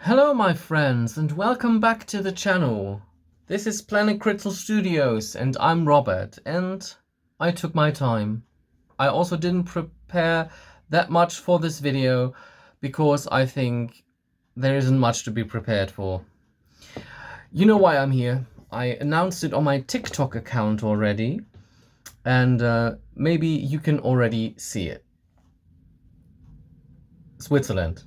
Hello my friends and welcome back to the channel. This is Planet Crystal Studios and I'm Robert and I took my time. I also didn't prepare that much for this video because I think there isn't much to be prepared for. You know why I'm here. I announced it on my TikTok account already and maybe you can already see it. Switzerland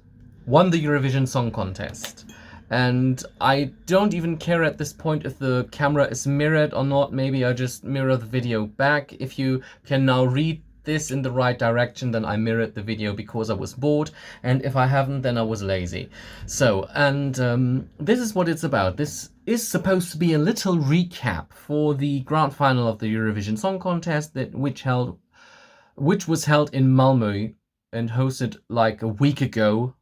won the Eurovision Song Contest. And I don't even care at this point if the camera is mirrored or not. Maybe I just mirror the video back. If you can now read this in the right direction, then I mirrored the video because I was bored. And if I haven't, then I was lazy. So, and this is what it's about. This is supposed to be a little recap for the Grand Final of the Eurovision Song Contest, which was held in Malmö and hosted like a week ago,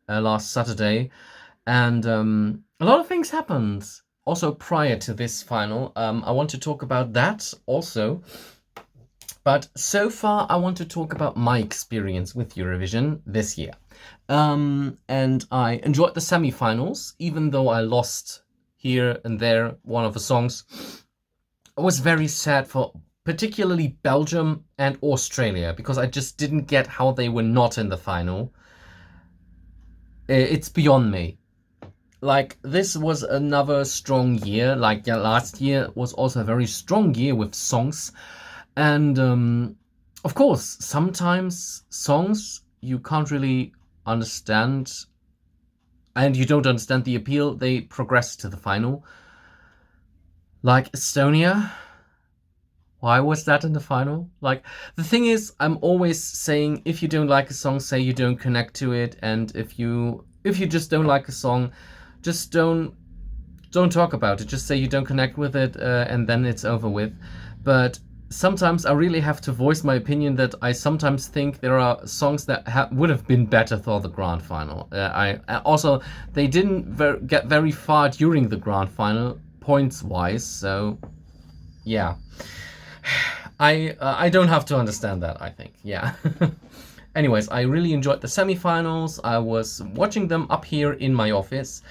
last Saturday. And a lot of things happened also prior to this final. I want to talk about that also. But so far, I want to talk about my experience with Eurovision this year. And I enjoyed the semi-finals, even though I lost here and there one of the songs. I was very sad for particularly Belgium and Australia, because I just didn't get how they were not in the final. It's beyond me. Like, this was another strong year. Like, yeah, last year was also a very strong year with songs. And of course, sometimes songs you can't really understand and you don't understand the appeal, they progress to the final. Like Estonia. Why was that in the final? Like, the thing is, I'm always saying, if you don't like a song, say you don't connect to it. And if you just don't like a song, just don't talk about it. Just say you don't connect with it, and then it's over with. But sometimes I really have to voice my opinion that I sometimes think there are songs that would have been better for the Grand Final. Also, they didn't get very far during the Grand Final, points-wise, so yeah. I don't have to understand that, I think, yeah. Anyways, I really enjoyed the semi-finals. I was watching them up here in my office,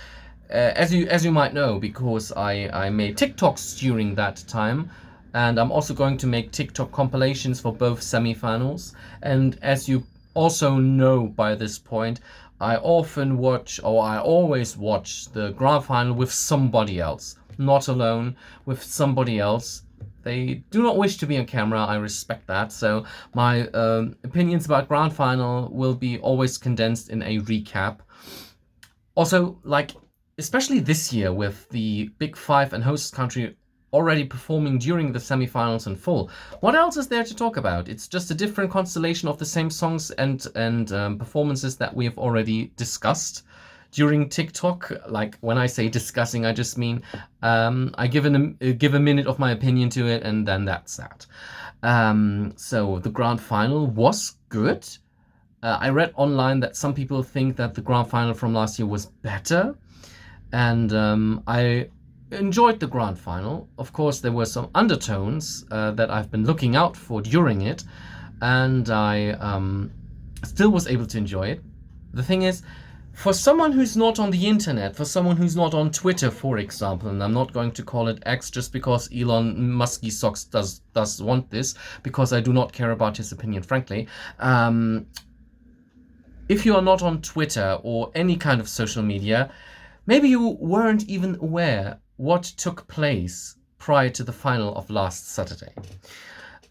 as you might know, because I made TikToks during that time, and I'm also going to make TikTok compilations for both semi-finals. And as you also know by this point, I always watch the Grand Final with somebody else, not alone, with somebody else. They do not wish to be on camera, I respect that, so my opinions about Grand Final will be always condensed in a recap. Also, like, especially this year with the Big Five and host country already performing during the semi-finals in full, what else is there to talk about? It's just a different constellation of the same songs and performances that we have already discussed during TikTok. Like, when I say discussing, I just mean I give a minute of my opinion to it, and then that's that. So the Grand Final was good. I read online that some people think that the Grand Final from last year was better, and I enjoyed the Grand Final. Of course, there were some undertones that I've been looking out for during it, and I still was able to enjoy it. The thing is, for someone who's not on the internet, for someone who's not on Twitter, for example, and I'm not going to call it X just because Elon Musky Socks does want this, because I do not care about his opinion, frankly. If you are not on Twitter or any kind of social media, maybe you weren't even aware what took place prior to the final of last Saturday.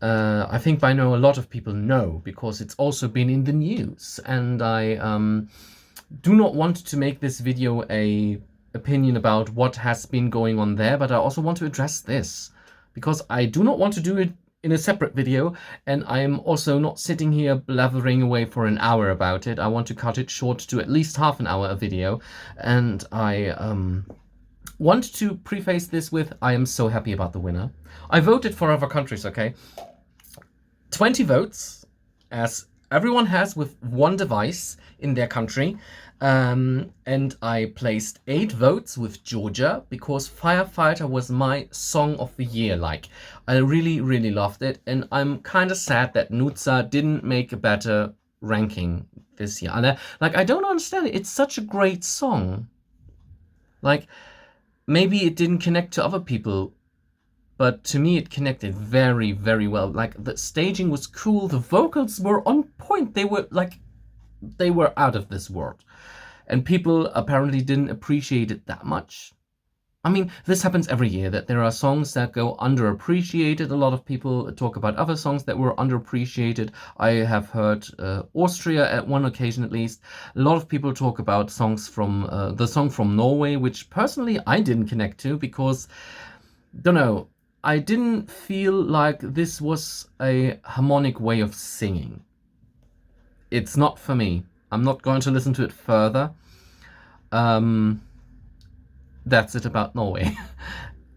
I think by now a lot of people know, because it's also been in the news, and I do not want to make this video a opinion about what has been going on there, but I also want to address this, because I do not want to do it in a separate video, and I am also not sitting here blathering away for an hour about it. I want to cut it short to at least half an hour a video, and I want to preface this with, I am so happy about the winner. I voted for other countries, okay? 20 votes, as everyone has with one device in their country. And I placed 8 votes with Georgia, because Firefighter was my song of the year. Like, I really, really loved it. And I'm kind of sad that Nutsa didn't make a better ranking this year. And I don't understand it. It's such a great song. Like, maybe it didn't connect to other people, but to me it connected very, very well. Like, the staging was cool, the vocals were on point. They were out of this world. And people apparently didn't appreciate it that much. I mean, this happens every year, that there are songs that go underappreciated. A lot of people talk about other songs that were underappreciated. I have heard Austria at one occasion at least. A lot of people talk about songs from the song from Norway, which personally I didn't connect to because, don't know, I didn't feel like this was a harmonic way of singing. It's not for me. I'm not going to listen to it further. That's it about Norway.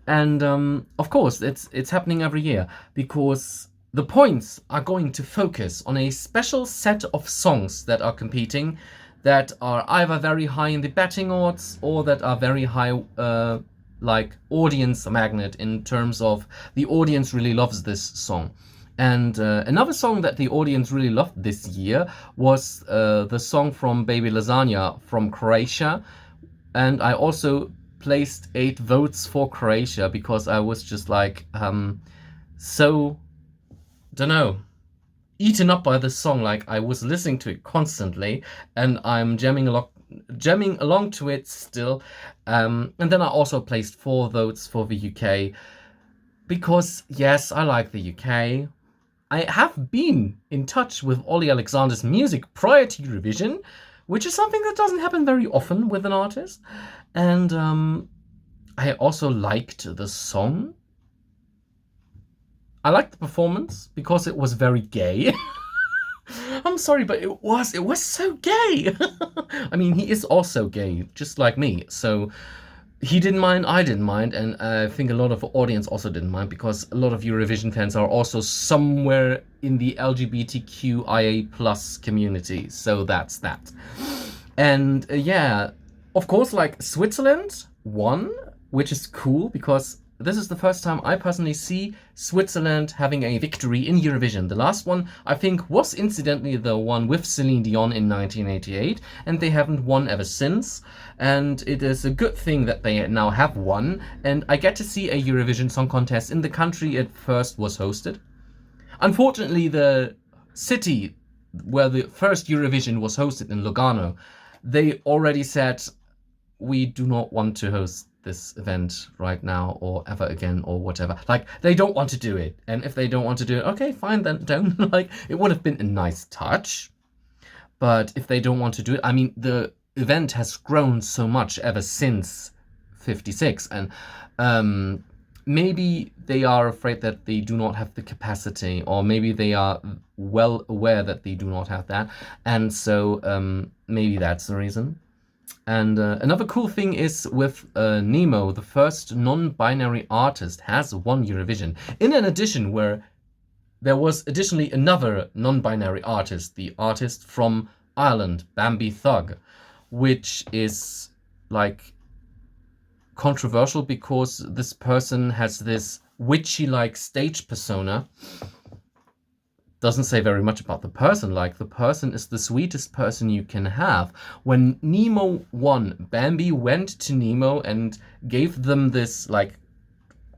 And of course, it's happening every year because the points are going to focus on a special set of songs that are competing, that are either very high in the betting odds or that are very high, like audience magnet, in terms of the audience really loves this song. And another song that the audience really loved this year was the song from Baby Lasagna from Croatia. And I also placed 8 votes for Croatia because I was just like, so, don't know, eaten up by this song. Like, I was listening to it constantly and I'm jamming along to it still. And then I also placed 4 votes for the UK because, yes, I like the UK. I have been in touch with Ollie Alexander's music prior to Eurovision, which is something that doesn't happen very often with an artist. And I also liked the song. I liked the performance because it was very gay. I'm sorry, but it was so gay. I mean, he is also gay, just like me. So he didn't mind, I didn't mind, and I think a lot of the audience also didn't mind because a lot of Eurovision fans are also somewhere in the LGBTQIA plus community. So that's that. And yeah, of course, like, Switzerland won, which is cool because this is the first time I personally see Switzerland having a victory in Eurovision. The last one, I think, was incidentally the one with Celine Dion in 1988, and they haven't won ever since. And it is a good thing that they now have won, and I get to see a Eurovision Song Contest in the country it first was hosted. Unfortunately, the city where the first Eurovision was hosted, in Lugano, they already said, we do not want to host this event right now or ever again or whatever. Like, they don't want to do it. And if they don't want to do it, okay, fine, then don't. Like, it would have been a nice touch. But if they don't want to do it, I mean, the event has grown so much ever since 56. And maybe they are afraid that they do not have the capacity, or maybe they are well aware that they do not have that. And so maybe that's the reason. And another cool thing is with Nemo, the first non-binary artist, has won Eurovision. In an edition where there was additionally another non-binary artist, the artist from Ireland, Bambi Thug, which is, like, controversial because this person has this witchy-like stage persona. Doesn't say very much about the person. Like, the person is the sweetest person you can have. When Nemo won, Bambi went to Nemo and gave them this, like,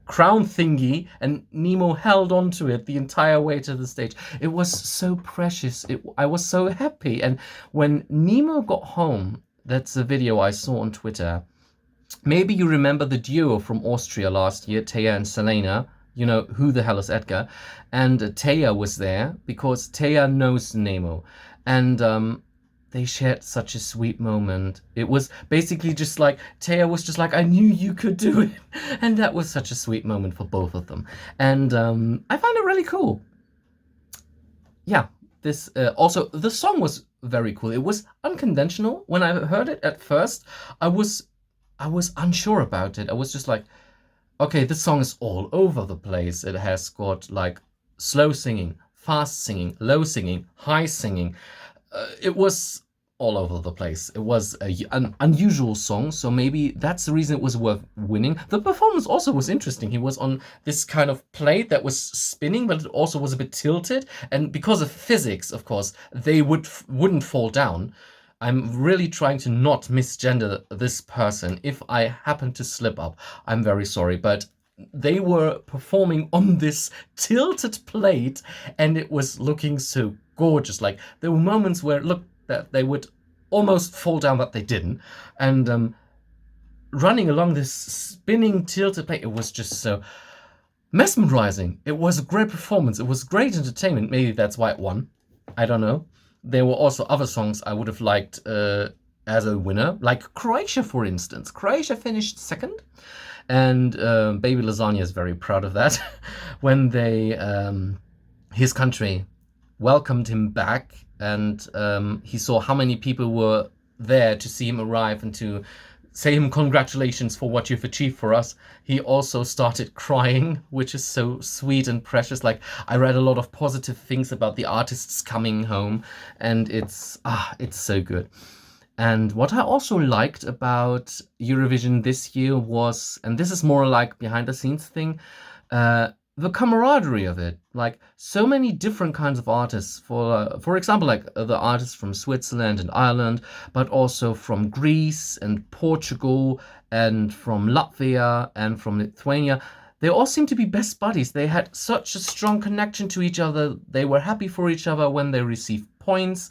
crown thingy, and Nemo held on to it the entire way to the stage. It was so precious. I was so happy. And when Nemo got home, that's a video I saw on Twitter. Maybe you remember the duo from Austria last year, Taya and Selena. You know, who the hell is Edgar? And Taya was there because Taya knows Nemo. And they shared such a sweet moment. It was basically just like, Taya was just like, I knew you could do it. And that was such a sweet moment for both of them. And I found it really cool. Yeah, this also, the song was very cool. It was unconventional. When I heard it at first, I was unsure about it. I was just like, okay, this song is all over the place. It has got, like, slow singing, fast singing, low singing, high singing. It was all over the place. It was an unusual song, so maybe that's the reason it was worth winning. The performance also was interesting. He was on this kind of plate that was spinning, but it also was a bit tilted. And because of physics, of course, they wouldn't fall down. I'm really trying to not misgender this person. If I happen to slip up, I'm very sorry, but they were performing on this tilted plate and it was looking so gorgeous. Like there were moments where it looked that they would almost fall down, but they didn't. And running along this spinning tilted plate, it was just so mesmerizing. It was a great performance. It was great entertainment. Maybe that's why it won. I don't know. There were also other songs I would have liked as a winner, like Croatia, for instance. Croatia finished second, and Baby Lasagna is very proud of that. When his country welcomed him back, and he saw how many people were there to see him arrive and to say him congratulations for what you've achieved for us. He also started crying, which is so sweet and precious. Like I read a lot of positive things about the artists coming home, and it's so good. And what I also liked about Eurovision this year was, and this is more like behind the scenes thing, the camaraderie of it. Like so many different kinds of artists. For example, like the artists from Switzerland and Ireland, but also from Greece and Portugal and from Latvia and from Lithuania. They all seem to be best buddies. They had such a strong connection to each other. They were happy for each other when they received points.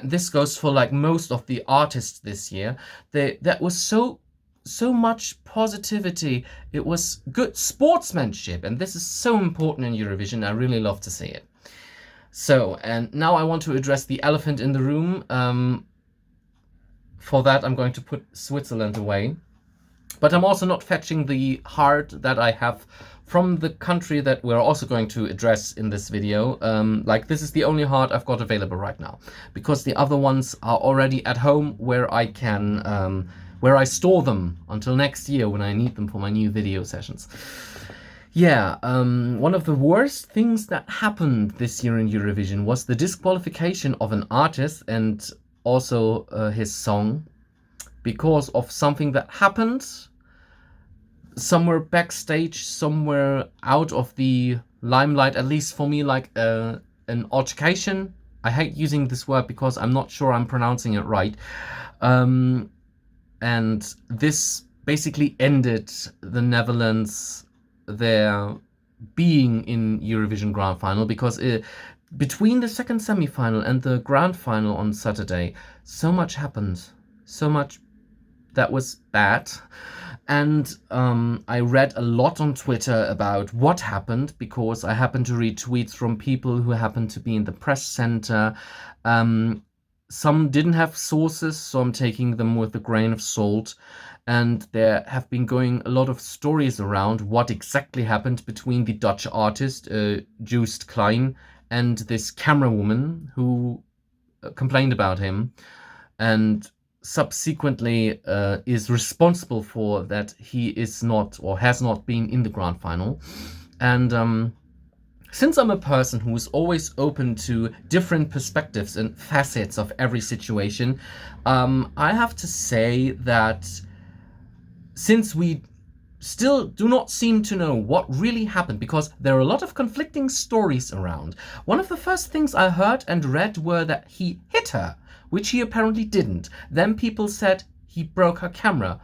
This goes for like most of the artists this year. That was so much positivity. It was good sportsmanship, and this is so important in Eurovision. I really love to see it. So, and now I want to address the elephant in the room. For that, I'm going to put Switzerland away. But I'm also not fetching the heart that I have from the country that we're also going to address in this video. Like this is the only heart I've got available right now, because the other ones are already at home where I can, where I store them until next year when I need them for my new video sessions. Yeah, one of the worst things that happened this year in Eurovision was the disqualification of an artist and also his song because of something that happened somewhere backstage, somewhere out of the limelight, at least for me, like an altercation. I hate using this word because I'm not sure I'm pronouncing it right. And this basically ended the Netherlands their being in Eurovision Grand Final, because between the second semi-final and the Grand Final on Saturday, so much happened, so much that was bad. And I read a lot on Twitter about what happened, because I happened to read tweets from people who happened to be in the press center. Some didn't have sources, so I'm taking them with a grain of salt. And there have been going a lot of stories around what exactly happened between the Dutch artist, Joost Klein, and this camera woman who complained about him. And subsequently is responsible for that he is not or has not been in the Grand Final. And since I'm a person who is always open to different perspectives and facets of every situation, I have to say that since we still do not seem to know what really happened, because there are a lot of conflicting stories around. One of the first things I heard and read were that he hit her, which he apparently didn't. Then people said he broke her camera.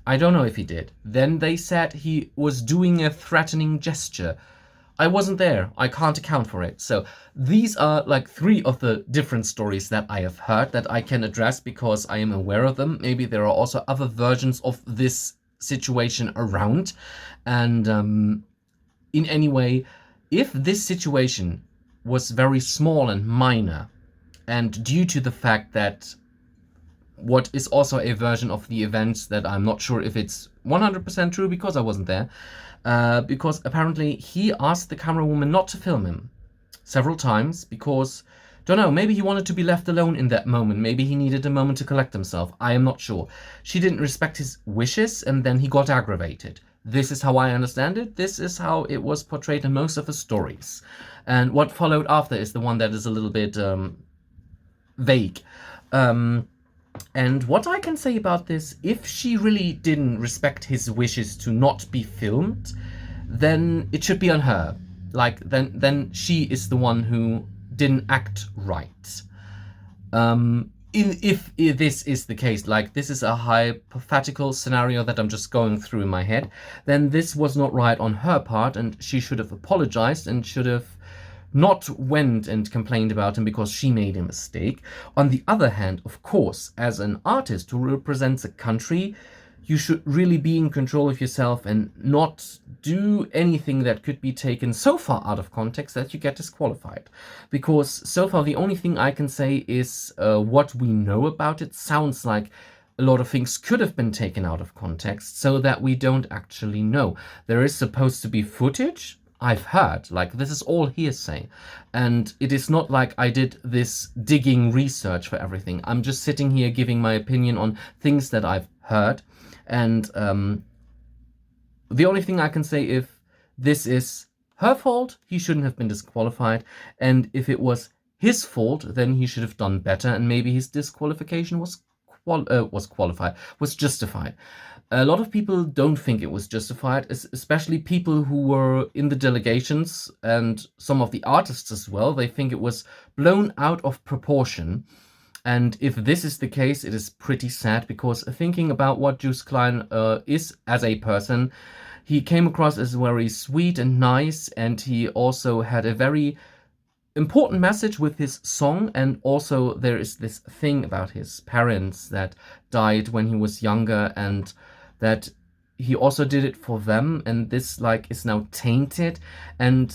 I don't know if he did. Then they said he was doing a threatening gesture. I wasn't there. I can't account for it. So these are like 3 of the different stories that I have heard that I can address because I am aware of them. Maybe there are also other versions of this situation around. And in any way, if this situation was very small and minor, and due to the fact that what is also a version of the events that I'm not sure if it's 100% true because I wasn't there, because apparently he asked the camera woman not to film him several times because, don't know, maybe he wanted to be left alone in that moment. Maybe he needed a moment to collect himself. I am not sure. She didn't respect his wishes and then he got aggravated. This is how I understand it. This is how it was portrayed in most of the stories. And what followed after is the one that is a little bit vague. And what I can say about this, if she really didn't respect his wishes to not be filmed, then it should be on her. Like, then she is the one who didn't act right. if this is the case, like this is a hypothetical scenario that I'm just going through in my head, then this was not right on her part, and she should have apologized and should have not went and complained about him because she made a mistake. On the other hand, of course, as an artist who represents a country, you should really be in control of yourself and not do anything that could be taken so far out of context that you get disqualified. Because so far, the only thing I can say is what we know about it sounds like a lot of things could have been taken out of context so that we don't actually know. There is supposed to be footage. I've heard, like, this is all hearsay. And it is not like I did this digging research for everything. I'm just sitting here giving my opinion on things that I've heard. And the only thing I can say, if this is her fault, he shouldn't have been disqualified. And if it was his fault, then he should have done better. And maybe his disqualification was justified. A lot of people don't think it was justified, especially people who were in the delegations and some of the artists as well. They think it was blown out of proportion. And if this is the case, it is pretty sad, because thinking about what Juice Klein is as a person, he came across as very sweet and nice, and he also had a very important message with his song. And also there is this thing about his parents that died when he was younger, and that he also did it for them, and this like is now tainted. And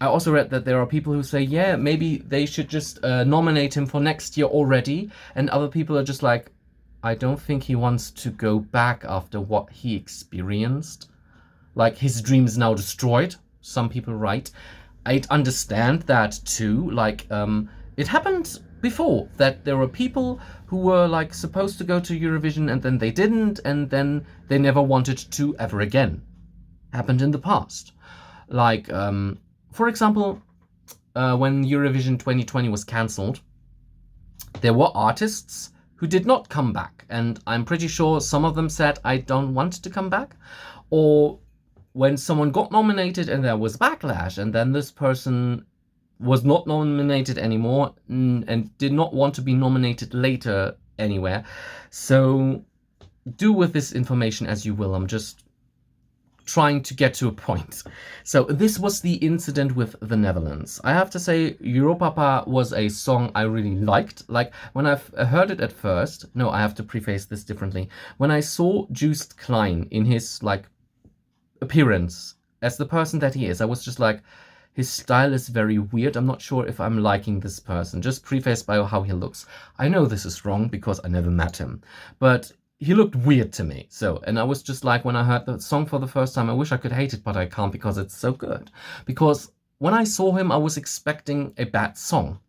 I also read that there are people who say, yeah, maybe they should just nominate him for next year already, and other people are just like, I don't think he wants to go back after what he experienced. Like, his dream is now destroyed, some people write. I understand that too. Like, it happened before that there were people who were like supposed to go to Eurovision and then they didn't, and then they never wanted to ever again. Happened in the past. Like, for example, when Eurovision 2020 was cancelled, there were artists who did not come back, and I'm pretty sure some of them said, I don't want to come back. Or when someone got nominated and there was backlash, and then this person was not nominated anymore and did not want to be nominated later anywhere. So do with this information as you will. I'm just trying to get to a point. So this was the incident with the Netherlands. I have to say, Europapa was a song I really liked. Like, when I've heard it at first, no, I have to preface this differently. When I saw Juice Klein in his like appearance as the person that he is, I was just like, his style is very weird. I'm not sure if I'm liking this person. Just prefaced by how he looks. I know this is wrong because I never met him, but he looked weird to me. So, and I was just like, when I heard the song for the first time, I wish I could hate it, but I can't because it's so good. Because when I saw him, I was expecting a bad song.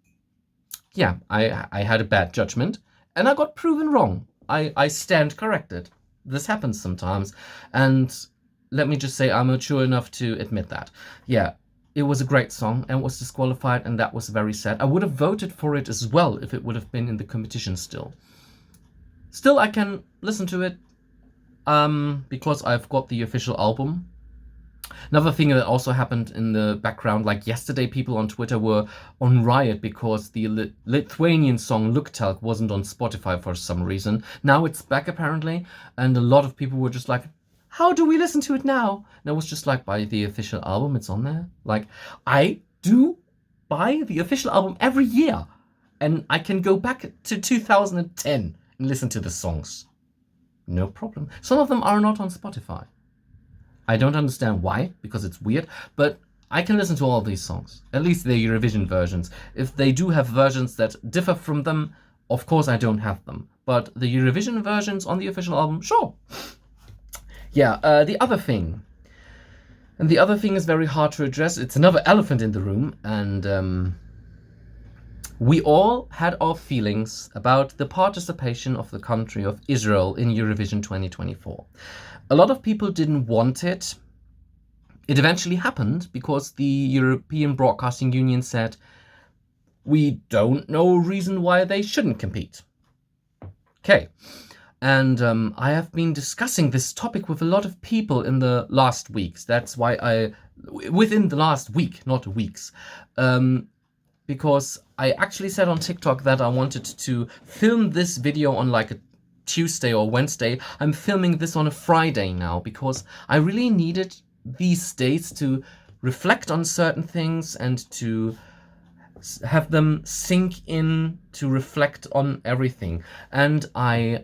Yeah, I had a bad judgment, and I got proven wrong. I stand corrected. This happens sometimes, and let me just say, I'm mature enough to admit that. Yeah, it was a great song and was disqualified, and that was very sad. I would have voted for it as well if it would have been in the competition still. Still, I can listen to it because I've got the official album. Another thing that also happened in the background, like yesterday, people on Twitter were on riot because the Lithuanian song Luktelk wasn't on Spotify for some reason. Now it's back apparently, and a lot of people were just like, how do we listen to it now? And I was just like, buy the official album, it's on there. Like, I do buy the official album every year, and I can go back to 2010 and listen to the songs. No problem. Some of them are not on Spotify. I don't understand why, because it's weird, but I can listen to all of these songs, at least the Eurovision versions. If they do have versions that differ from them, of course I don't have them. But the Eurovision versions on the official album, sure. Yeah, the other thing. And the other thing is very hard to address. It's another elephant in the room, and we all had our feelings about the participation of the country of Israel in Eurovision 2024. A lot of people didn't want it. It eventually happened because the European Broadcasting Union said, we don't know a reason why they shouldn't compete. Okay. And I have been discussing this topic with a lot of people in the last weeks. That's why within the last week, not weeks. because I actually said on TikTok that I wanted to film this video on like a Tuesday or Wednesday. I'm filming this on a Friday now because I really needed these days to reflect on certain things and to have them sink in, to reflect on everything. And I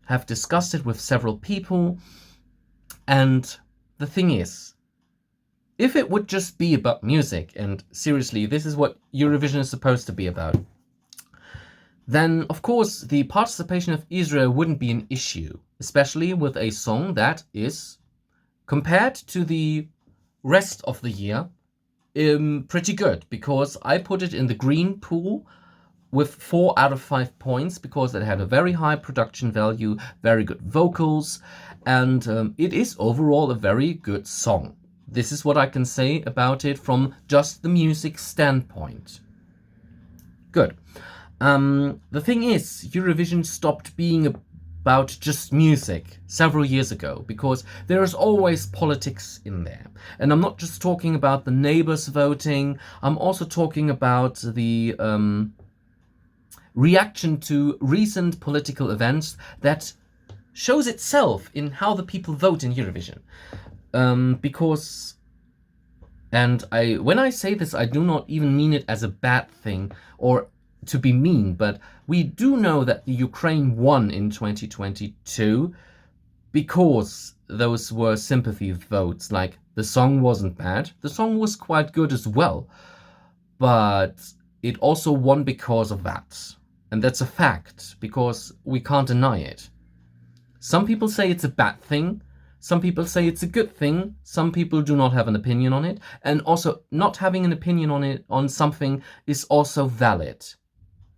have discussed it with several people. And the thing is, if it would just be about music, and seriously, this is what Eurovision is supposed to be about, then of course the participation of Israel wouldn't be an issue, especially with a song that is, compared to the rest of the year, pretty good, because I put it in the green pool with 4 out of 5 points because it had a very high production value, very good vocals, and it is overall a very good song. This is what I can say about it from just the music standpoint. Good. The thing is, Eurovision stopped being about just music several years ago because there is always politics in there. And I'm not just talking about the neighbors voting, I'm also talking about the reaction to recent political events that shows itself in how the people vote in Eurovision. Because, and when I say this, I do not even mean it as a bad thing or to be mean, but we do know that the Ukraine won in 2022 because those were sympathy votes. Like, the song wasn't bad, the song was quite good as well, but it also won because of that. And that's a fact, because we can't deny it. Some people say it's a bad thing, some people say it's a good thing, some people do not have an opinion on it, and also not having an opinion on something is also valid,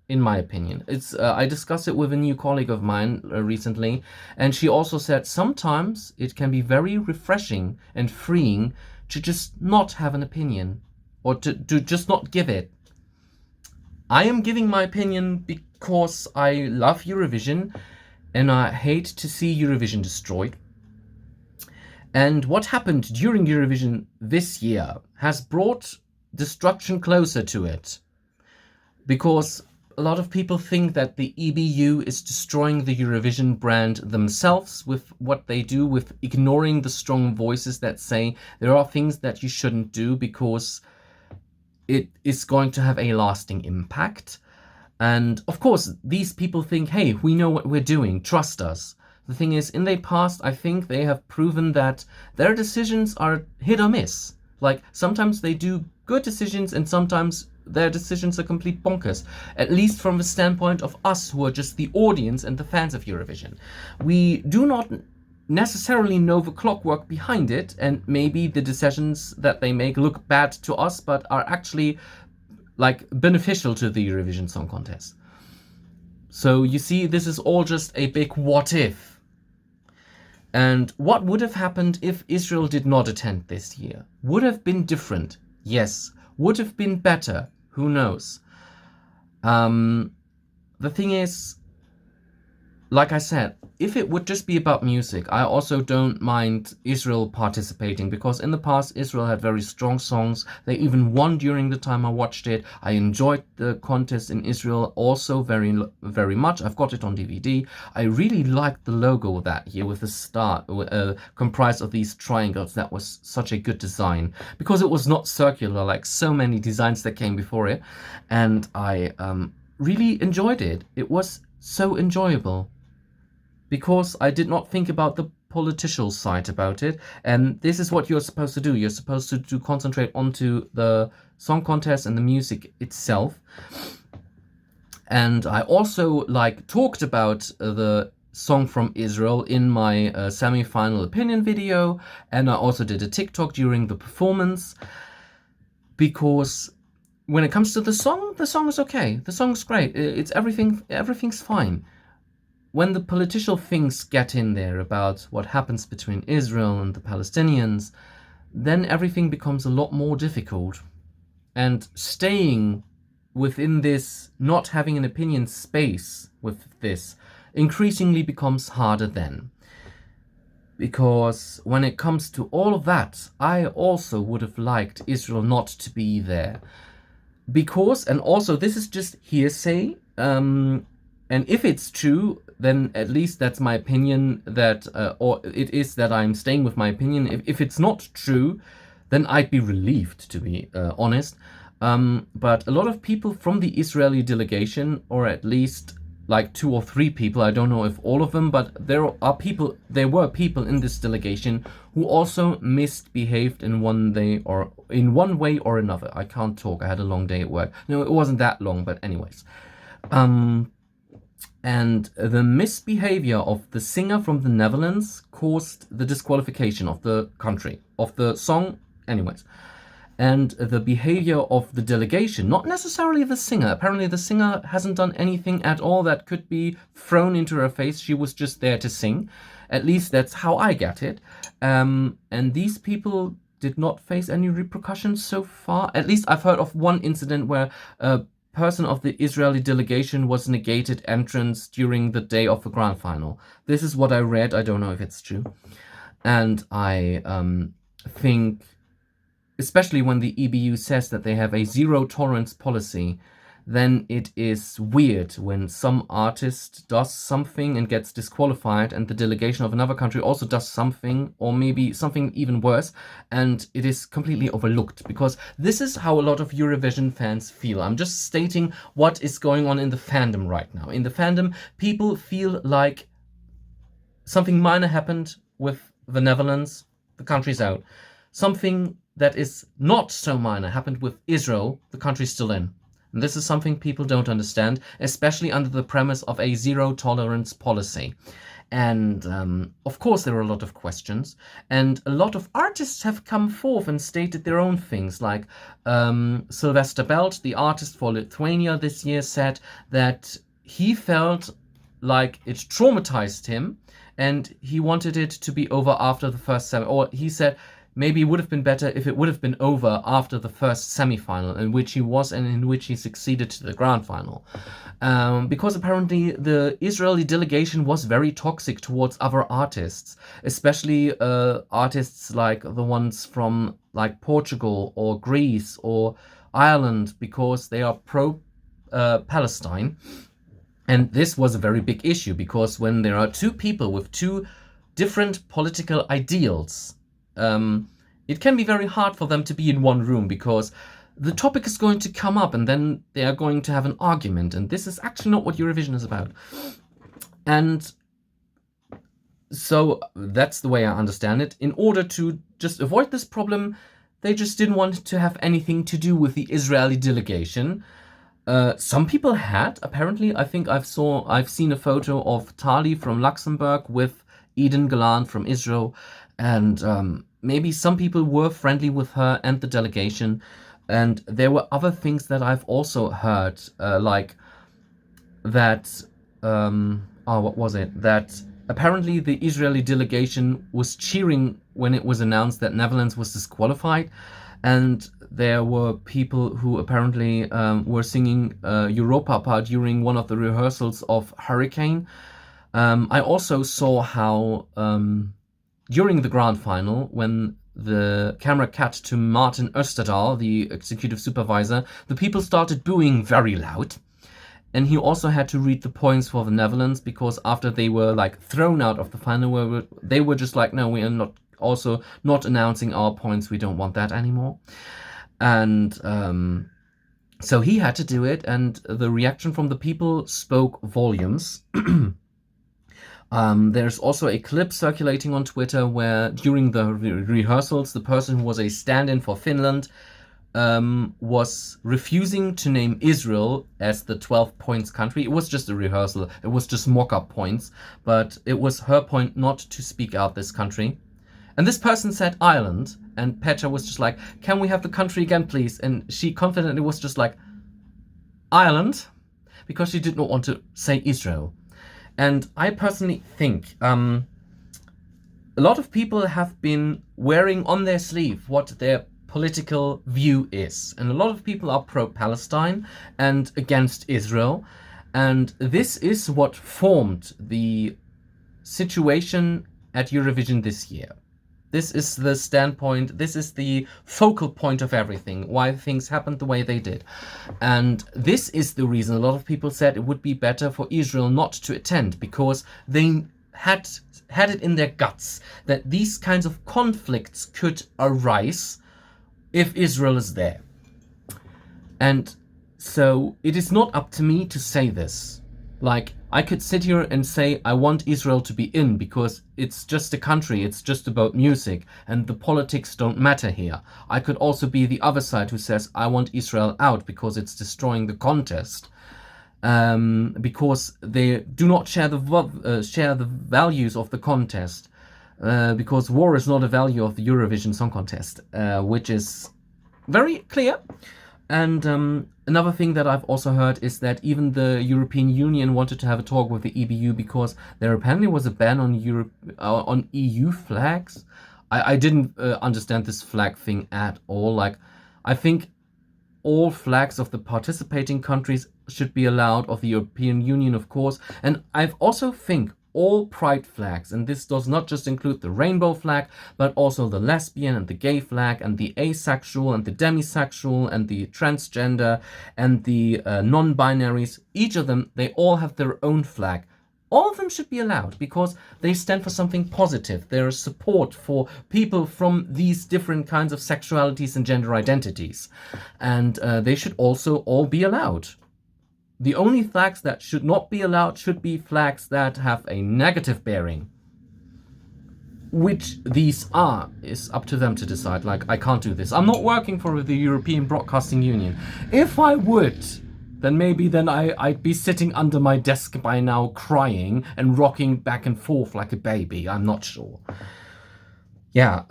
in my opinion. I discussed it with a new colleague of mine recently, and she also said sometimes it can be very refreshing and freeing to just not have an opinion, or to just not give it. I am giving my opinion because I love Eurovision, and I hate to see Eurovision destroyed. And what happened during Eurovision this year has brought destruction closer to it, because a lot of people think that the EBU is destroying the Eurovision brand themselves with what they do, with ignoring the strong voices that say there are things that you shouldn't do because it is going to have a lasting impact. And of course, these people think, hey, we know what we're doing, trust us. The thing is, in the past, I think they have proven that their decisions are hit or miss. Like, sometimes they do good decisions and sometimes their decisions are complete bonkers. At least from the standpoint of us who are just the audience and the fans of Eurovision. We do not necessarily know the clockwork behind it, and maybe the decisions that they make look bad to us but are actually like beneficial to the Eurovision Song Contest. So you see, this is all just a big what if. And what would have happened if Israel did not attend this year? Would have been different, yes. Would have been better, who knows? The thing is, like I said, if it would just be about music, I also don't mind Israel participating, because in the past Israel had very strong songs. They even won during the time I watched it. I enjoyed the contest in Israel also very, very much. I've got it on DVD. I really liked the logo that year with the star comprised of these triangles. That was such a good design, because it was not circular like so many designs that came before it. And I really enjoyed it. It was so enjoyable, because I did not think about the political side about it. And this is what you're supposed to do. You're supposed to concentrate onto the song contest and the music itself. And I also talked about the song from Israel in my semi-final opinion video, and I also did a TikTok during the performance, because when it comes to the song is okay. The song's great. It's everything's fine. When the political things get in there about what happens between Israel and the Palestinians, then everything becomes a lot more difficult. And staying within this not having an opinion space with this increasingly becomes harder then. Because when it comes to all of that, I also would have liked Israel not to be there. because, and also this is just hearsay, and if it's true, then at least that's my opinion, that or it is that I'm staying with my opinion. If it's not true, then I'd be relieved, to be honest. But a lot of people from the Israeli delegation, or at least like 2 or 3 people, I don't know if all of them, but there were people in this delegation who also misbehaved in one way or another. I can't talk. I had a long day at work. No, it wasn't that long, but anyways. And the misbehavior of the singer from the Netherlands caused the disqualification of the country, of the song, anyways. And the behavior of the delegation, not necessarily the singer. Apparently the singer hasn't done anything at all that could be thrown into her face. She was just there to sing. At least that's how I get it. And these people did not face any repercussions so far. At least I've heard of one incident where a person of the Israeli delegation was negated entrance during the day of the grand final. This is what I read. I don't know if it's true. And I think, especially when the EBU says that they have a zero tolerance policy, then it is weird when some artist does something and gets disqualified, and the delegation of another country also does something, or maybe something even worse, and it is completely overlooked, because this is how a lot of Eurovision fans feel. I'm just stating what is going on in the fandom right now. In the fandom, people feel like something minor happened with the Netherlands, the country's out. Something that is not so minor happened with Israel, the country's still in. And this is something people don't understand, especially under the premise of a zero tolerance policy. And of course there are a lot of questions, and a lot of artists have come forth and stated their own things, like Sylvester Belt, the artist for Lithuania this year, said that he felt like it traumatized him and he wanted it to be over after the first or he said maybe it would have been better if it would have been over after the first semi-final, in which he was and in which he succeeded to the grand final. Because apparently the Israeli delegation was very toxic towards other artists, especially artists like the ones from like Portugal or Greece or Ireland, because they are pro-Palestine. And this was a very big issue, because when there are two people with two different political ideals, it can be very hard for them to be in one room, because the topic is going to come up and then they are going to have an argument. And this is actually not what Eurovision is about. And so that's the way I understand it. In order to just avoid this problem, they just didn't want to have anything to do with the Israeli delegation. Some people had, apparently. I think I've seen a photo of Tali from Luxembourg with Eden Galan from Israel, and maybe some people were friendly with her and the delegation. And there were other things that I've also heard, like that, what was it? That apparently the Israeli delegation was cheering when it was announced that Netherlands was disqualified. And there were people who apparently were singing Europa during one of the rehearsals of Hurricane. I also saw how during the grand final, when the camera cut to Martin Österdahl, the executive supervisor, the people started booing very loud. And he also had to read the points for the Netherlands, because after they were like thrown out of the final, they were just like, no, we are not announcing our points. We don't want that anymore. And so he had to do it, and the reaction from the people spoke volumes. There's also a clip circulating on Twitter where during the rehearsals, the person who was a stand-in for Finland was refusing to name Israel as the 12 points country. It was just a rehearsal. It was just mock-up points, but it was her point not to speak out this country. And this person said Ireland, and Petra was just like, can we have the country again, please? And she confidently was just like, Ireland, because she did not want to say Israel. And I personally think a lot of people have been wearing on their sleeve what their political view is. And a lot of people are pro-Palestine and against Israel. And this is what formed the situation at Eurovision this year. This is the standpoint, this is the focal point of everything, why things happened the way they did. And this is the reason a lot of people said it would be better for Israel not to attend, because they had it in their guts that these kinds of conflicts could arise if Israel is there. And so it is not up to me to say this. Like, I could sit here and say I want Israel to be in because it's just a country, it's just about music, and the politics don't matter here. I could also be the other side who says I want Israel out because it's destroying the contest, because they do not share the values of the contest, because war is not a value of the Eurovision Song Contest, which is very clear. And another thing that I've also heard is that even the European Union wanted to have a talk with the EBU because there apparently was a ban on EU flags. I didn't understand this flag thing at all. Like, I think all flags of the participating countries should be allowed, of the European Union, of course. And I also think all pride flags, and this does not just include the rainbow flag, but also the lesbian and the gay flag, and the asexual and the demisexual and the transgender and the non-binaries. Each of them, they all have their own flag. All of them should be allowed because they stand for something positive. They're support for people from these different kinds of sexualities and gender identities. And they should also all be allowed. The only flags that should not be allowed should be flags that have a negative bearing. Which these are is up to them to decide. Like, I can't do this. I'm not working for the European Broadcasting Union. If I would, then I'd be sitting under my desk by now crying and rocking back and forth like a baby. I'm not sure. Yeah,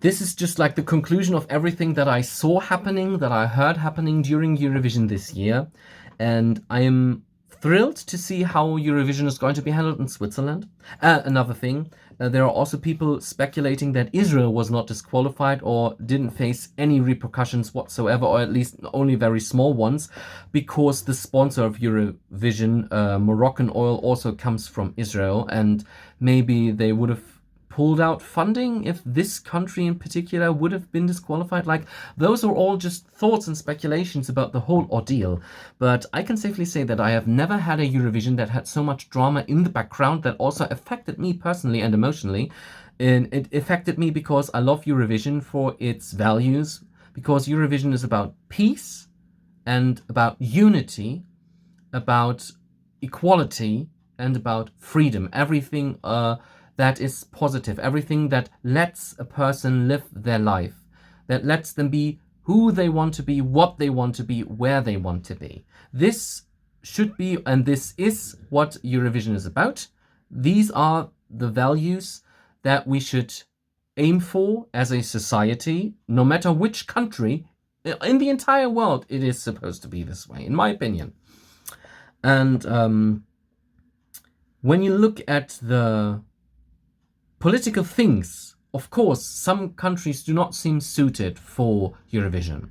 this is just like the conclusion of everything that I saw happening, that I heard happening during Eurovision this year. And I am thrilled to see how Eurovision is going to be handled in Switzerland. Another thing, there are also people speculating that Israel was not disqualified or didn't face any repercussions whatsoever, or at least only very small ones, because the sponsor of Eurovision, Moroccan Oil, also comes from Israel, and maybe they would have pulled out funding if this country in particular would have been disqualified. Like, those are all just thoughts and speculations about the whole ordeal. But I can safely say that I have never had a Eurovision that had so much drama in the background that also affected me personally and emotionally. And it affected me because I love Eurovision for its values, because Eurovision is about peace and about unity, about equality and about freedom. Everything that is positive, everything that lets a person live their life, that lets them be who they want to be, what they want to be, where they want to be. This should be, and this is what Eurovision is about. These are the values that we should aim for as a society, no matter which country in the entire world. It is supposed to be this way, in my opinion. And when you look at the political things, of course, some countries do not seem suited for Eurovision.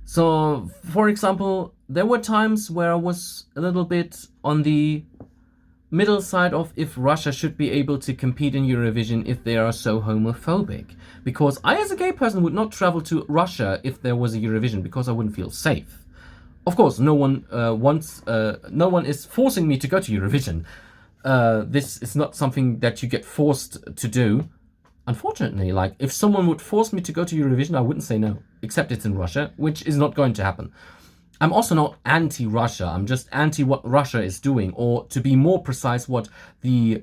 So, for example, there were times where I was a little bit on the middle side of if Russia should be able to compete in Eurovision if they are so homophobic. Because I, as a gay person, would not travel to Russia if there was a Eurovision, because I wouldn't feel safe. Of course, no one is forcing me to go to Eurovision. This is not something that you get forced to do. Unfortunately, like, if someone would force me to go to Eurovision, I wouldn't say no, except it's in Russia, which is not going to happen. I'm also not anti-Russia. I'm just anti what Russia is doing, or to be more precise, what the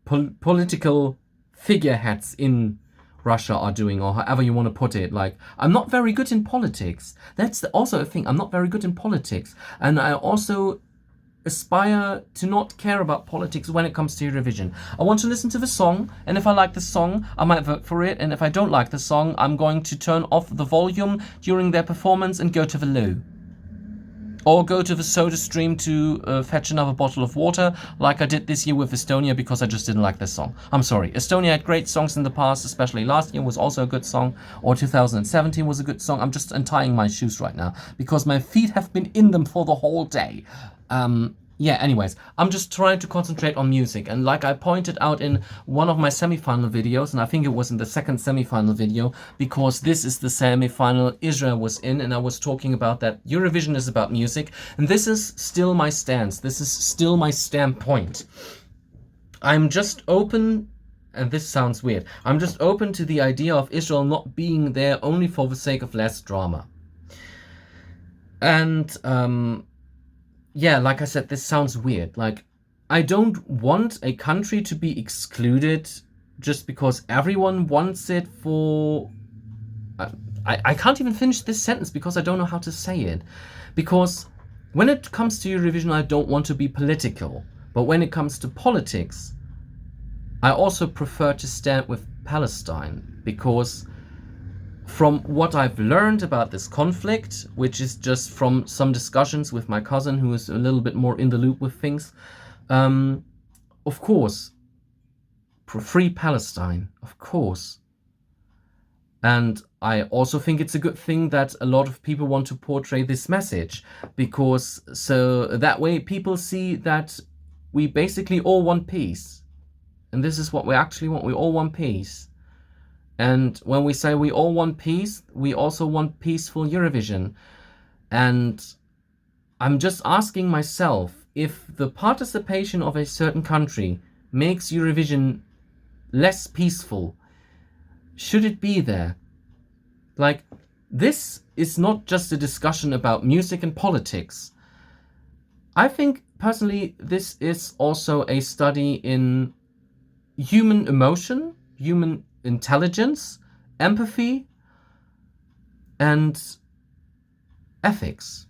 political figureheads in Russia are doing, or however you want to put it. Like, I'm not very good in politics. That's also a thing. I'm not very good in politics. And I also aspire to not care about politics when it comes to Eurovision. I want to listen to the song, and if I like the song, I might vote for it, and if I don't like the song, I'm going to turn off the volume during their performance and go to the loo. Or go to the soda stream to fetch another bottle of water, like I did this year with Estonia, because I just didn't like this song. I'm sorry. Estonia had great songs in the past, especially last year was also a good song, or 2017 was a good song. I'm just untying my shoes right now, because my feet have been in them for the whole day. yeah, anyways, I'm just trying to concentrate on music. And like I pointed out in one of my semi-final videos, and I think it was in the second semi-final video, because this is the semi-final Israel was in, and I was talking about that Eurovision is about music. And this is still my stance. This is still my standpoint. I'm just open, and this sounds weird, I'm just open to the idea of Israel not being there only for the sake of less drama. And, yeah, like I said, this sounds weird. Like, I don't want a country to be excluded just because everyone wants it for... I can't even finish this sentence because I don't know how to say it. Because when it comes to Eurovision, I don't want to be political. But when it comes to politics, I also prefer to stand with Palestine, because from what I've learned about this conflict, which is just from some discussions with my cousin who is a little bit more in the loop with things, of course, free Palestine, of course. And I also think it's a good thing that a lot of people want to portray this message, because so that way people see that we basically all want peace. And this is what we actually want. We all want peace. And when we say we all want peace, we also want peaceful Eurovision. And I'm just asking myself, if the participation of a certain country makes Eurovision less peaceful, should it be there? Like, this is not just a discussion about music and politics. I think, personally, this is also a study in human emotion, human intelligence, empathy, and ethics.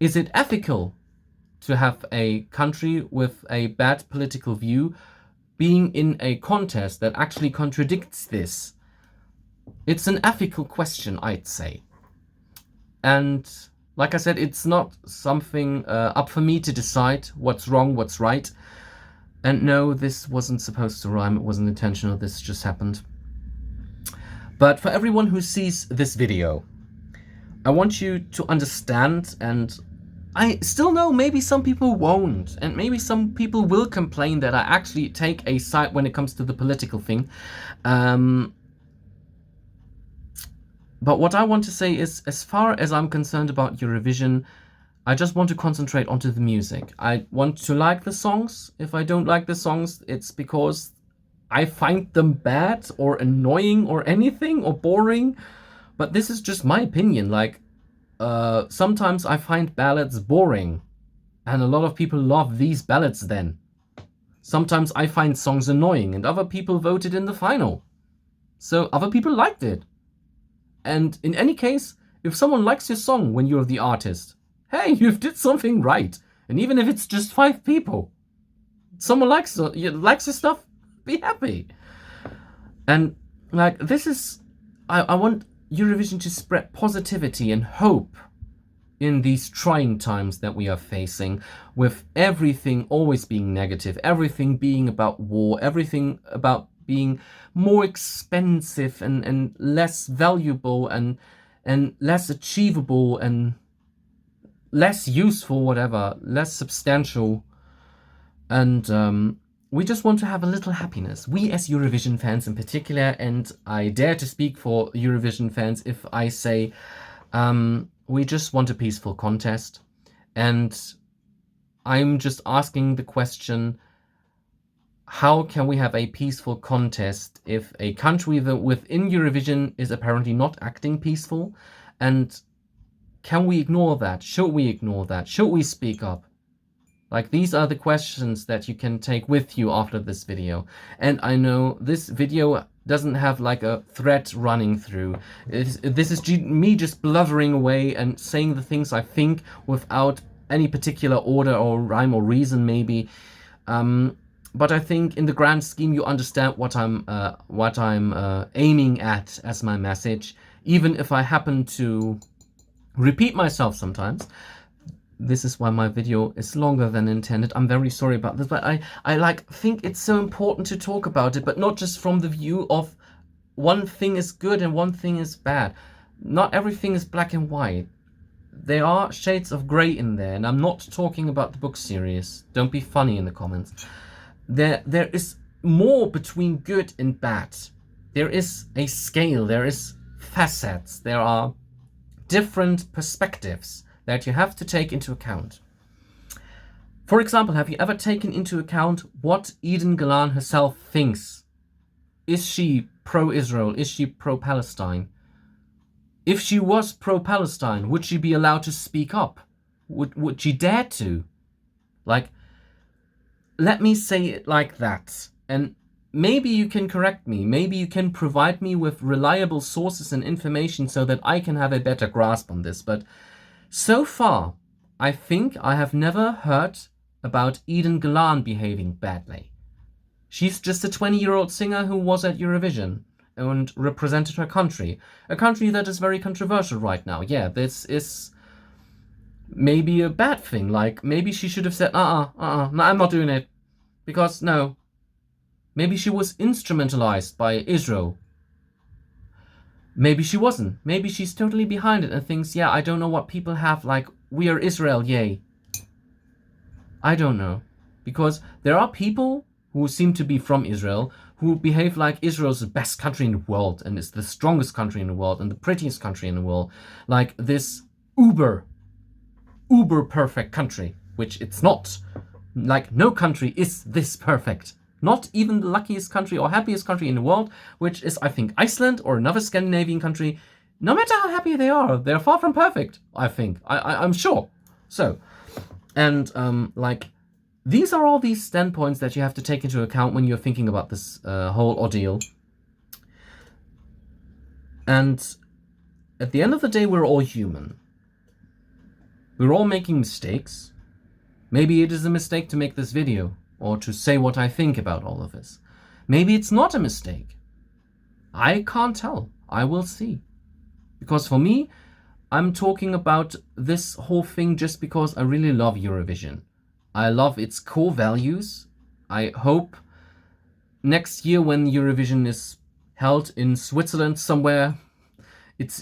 Is it ethical to have a country with a bad political view being in a contest that actually contradicts this? It's an ethical question, I'd say. And like I said, it's not something up for me to decide what's wrong, what's right. And no, this wasn't supposed to rhyme, it wasn't intentional, this just happened. But for everyone who sees this video, I want you to understand, and I still know maybe some people won't, and maybe some people will complain that I actually take a side when it comes to the political thing. But what I want to say is, as far as I'm concerned about Eurovision, I just want to concentrate onto the music. I want to like the songs. If I don't like the songs, it's because I find them bad or annoying or anything or boring. But this is just my opinion. Like, sometimes I find ballads boring, and a lot of people love these ballads then. Sometimes I find songs annoying, and other people voted in the final. So other people liked it. And in any case, if someone likes your song when you're the artist, hey, you did something right. And even if it's just 5 people, someone likes your stuff, be happy. And like, this is, I want Eurovision to spread positivity and hope in these trying times that we are facing, with everything always being negative, everything being about war, everything about being more expensive and less valuable and less achievable and less useful, whatever, less substantial. And we just want to have a little happiness. We as Eurovision fans in particular, and I dare to speak for Eurovision fans if I say we just want a peaceful contest. And I'm just asking the question, how can we have a peaceful contest if a country that within Eurovision is apparently not acting peaceful? And can we ignore that? Should we ignore that? Should we speak up? Like, these are the questions that you can take with you after this video. And I know this video doesn't have like a thread running through. This is me just blubbering away and saying the things I think without any particular order or rhyme or reason maybe. But I think in the grand scheme you understand what I'm aiming at as my message, even if I happen to repeat myself sometimes. This is why my video is longer than intended. I'm very sorry about this, but I think it's so important to talk about it, but not just from the view of one thing is good and one thing is bad. Not everything is black and white. there are shades of grey in there, and I'm not talking about the book series. Don't be funny in the comments. There is more between good and bad. There is a scale, there is facets, there are different perspectives that you have to take into account. For example, have you ever taken into account what Eden Galan herself thinks? Is she pro-Israel? Is she pro-Palestine? If she was pro-Palestine, would she be allowed to speak up? Would she dare to? Like, let me say it like that. And maybe you can correct me. Maybe you can provide me with reliable sources and information so that I can have a better grasp on this. But so far, I think I have never heard about Eden Galan behaving badly. She's just a 20-year-old singer who was at Eurovision and represented her country. A country that is very controversial right now. Yeah, this is maybe a bad thing. Like, maybe she should have said, no, I'm not doing it. Because, no. Maybe she was instrumentalized by Israel. Maybe she wasn't. Maybe she's totally behind it and thinks, yeah, I don't know what people have, like, we are Israel, yay. I don't know. Because there are people who seem to be from Israel who behave like Israel's the best country in the world and is the strongest country in the world and the prettiest country in the world. Like this uber perfect country, which it's not. Like, no country is this perfect. Not even the luckiest country or happiest country in the world, which is, I think, Iceland or another Scandinavian country. No matter how happy they are, they're far from perfect, I think. I'm sure. So, and like, these are all these standpoints that you have to take into account when you're thinking about this whole ordeal. And at the end of the day, we're all human. We're all making mistakes. Maybe it is a mistake to make this video or to say what I think about all of this. Maybe it's not a mistake. I can't tell. I will see. Because for me, I'm talking about this whole thing just because I really love Eurovision. I love its core values. I hope next year when Eurovision is held in Switzerland somewhere, it's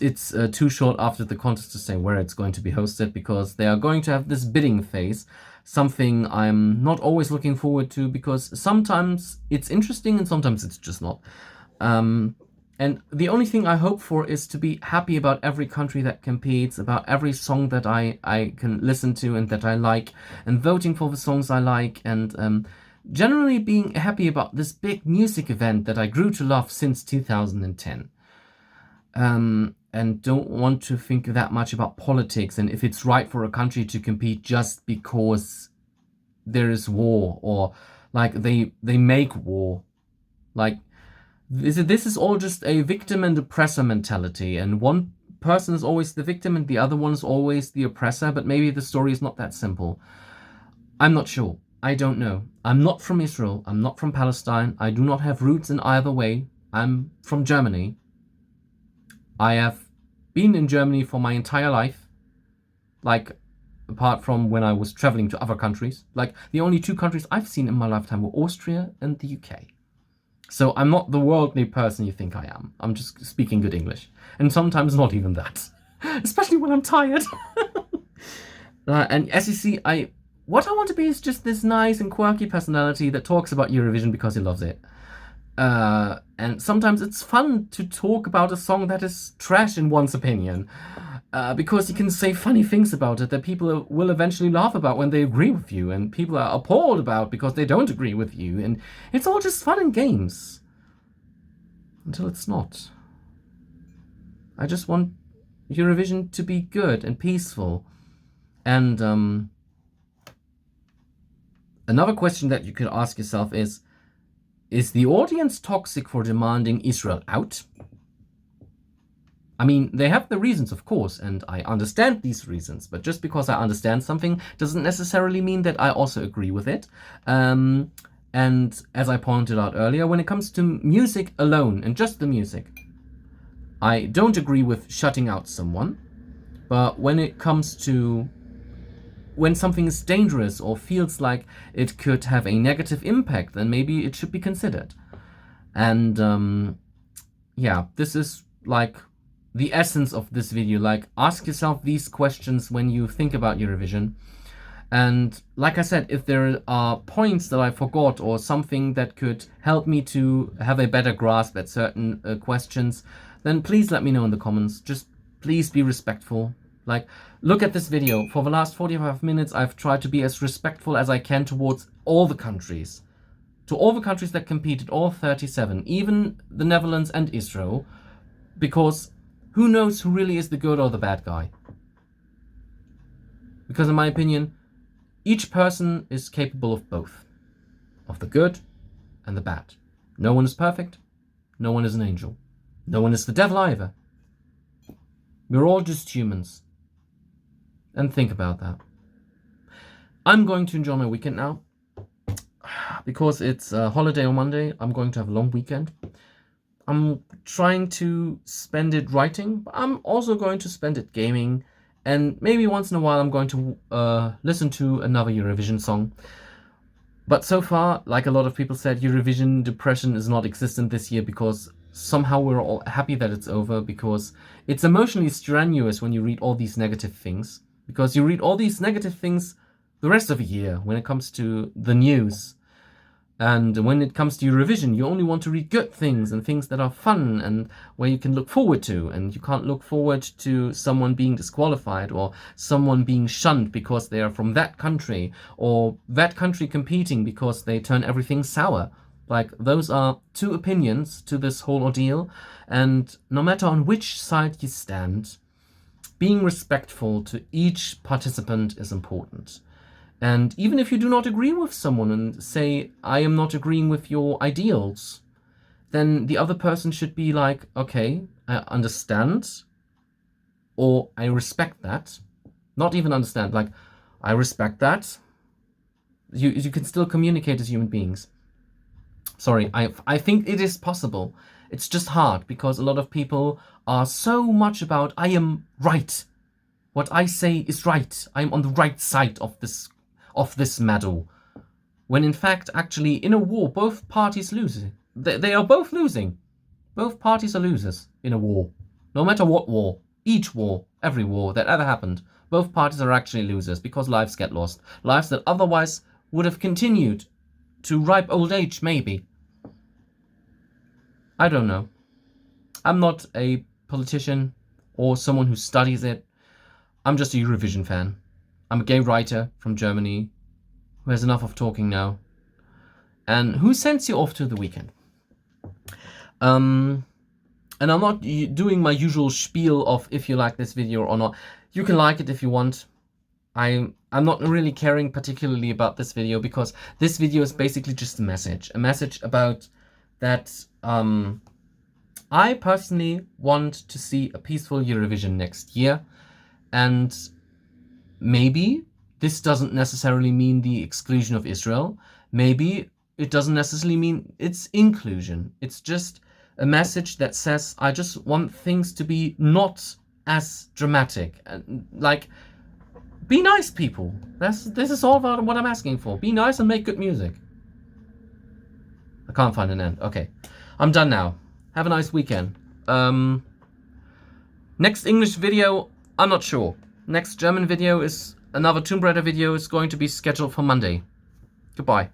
too short after the contest to say where it's going to be hosted, because they are going to have this bidding phase, something I'm not always looking forward to, because sometimes it's interesting and sometimes it's just not. And the only thing I hope for is to be happy about every country that competes, about every song that I can listen to and that I like, and voting for the songs I like, and generally being happy about this big music event that I grew to love since 2010. And don't want to think that much about politics and if it's right for a country to compete just because there is war, or like they make war. Like, this is all just a victim and oppressor mentality, and one person is always the victim and the other one is always the oppressor, but maybe the story is not that simple. I'm not sure. I don't know. I'm not from Israel. I'm not from Palestine. I do not have roots in either way. I'm from Germany. I have been in Germany for my entire life, like, apart from when I was traveling to other countries. Like, the only two countries I've seen in my lifetime were Austria and the UK. So I'm not the worldly person you think I am. I'm just speaking good English. And sometimes not even that. Especially when I'm tired. And as you see, what I want to be is just this nice and quirky personality that talks about Eurovision because he loves it. And sometimes it's fun to talk about a song that is trash in one's opinion. Because you can say funny things about it that people will eventually laugh about when they agree with you, and people are appalled about because they don't agree with you, and it's all just fun and games. Until it's not. I just want Eurovision to be good and peaceful. And another question that you could ask yourself is the audience toxic for demanding Israel out? I mean, they have the reasons, of course, and I understand these reasons, but just because I understand something doesn't necessarily mean that I also agree with it. And as I pointed out earlier, when it comes to music alone, and just the music, I don't agree with shutting out someone, but when it comes to when something is dangerous or feels like it could have a negative impact, then maybe it should be considered. And yeah, this is like the essence of this video. Like, ask yourself these questions when you think about Eurovision. And like I said, if there are points that I forgot or something that could help me to have a better grasp at certain questions, then please let me know in the comments. Just please be respectful. Like, look at this video. For the last 45 minutes, I've tried to be as respectful as I can towards all the countries. To all the countries that competed, all 37, even the Netherlands and Israel, because who knows who really is the good or the bad guy? Because in my opinion, each person is capable of both, of the good and the bad. No one is perfect. No one is an angel. No one is the devil either. We're all just humans. And think about that. I'm going to enjoy my weekend now. Because it's a holiday on Monday, I'm going to have a long weekend. I'm trying to spend it writing, but I'm also going to spend it gaming. And maybe once in a while I'm going to listen to another Eurovision song. But so far, like a lot of people said, Eurovision depression is not existent this year because somehow we're all happy that it's over, because it's emotionally strenuous when you read all these negative things. Because you read all these negative things the rest of the year when it comes to the news. And when it comes to Eurovision, you only want to read good things and things that are fun and where you can look forward to. And you can't look forward to someone being disqualified or someone being shunned because they are from that country, or that country competing because they turn everything sour. Like, those are two opinions to this whole ordeal. And no matter on which side you stand, being respectful to each participant is important. And even if you do not agree with someone and say, I am not agreeing with your ideals, then the other person should be like, okay, I understand, or I respect that. Not even understand, like, I respect that. You can still communicate as human beings. Sorry, I think it is possible. It's just hard because a lot of people are so much about, I am right. What I say is right. I'm on the right side of this medal, when in fact, actually, in a war, both parties lose. They are both losing. Both parties are losers in a war. No matter what war, each war, every war that ever happened, both parties are actually losers because lives get lost. Lives that otherwise would have continued to ripe old age, maybe. I don't know. I'm not a politician or someone who studies it. I'm just a Eurovision fan. I'm a gay writer from Germany who has enough of talking now. And who sends you off to the weekend? And I'm not doing my usual spiel of if you like this video or not. You can like it if you want. I'm not really caring particularly about this video because this video is basically just a message about that I personally want to see a peaceful Eurovision next year. And maybe this doesn't necessarily mean the exclusion of Israel. Maybe it doesn't necessarily mean its inclusion. It's just a message that says, I just want things to be not as dramatic. Like, be nice, people. This is all about what I'm asking for. Be nice and make good music. I can't find an end. Okay, I'm done now. Have a nice weekend. Next English video, I'm not sure. Next German video is another Tomb Raider video is going to be scheduled for Monday. Goodbye.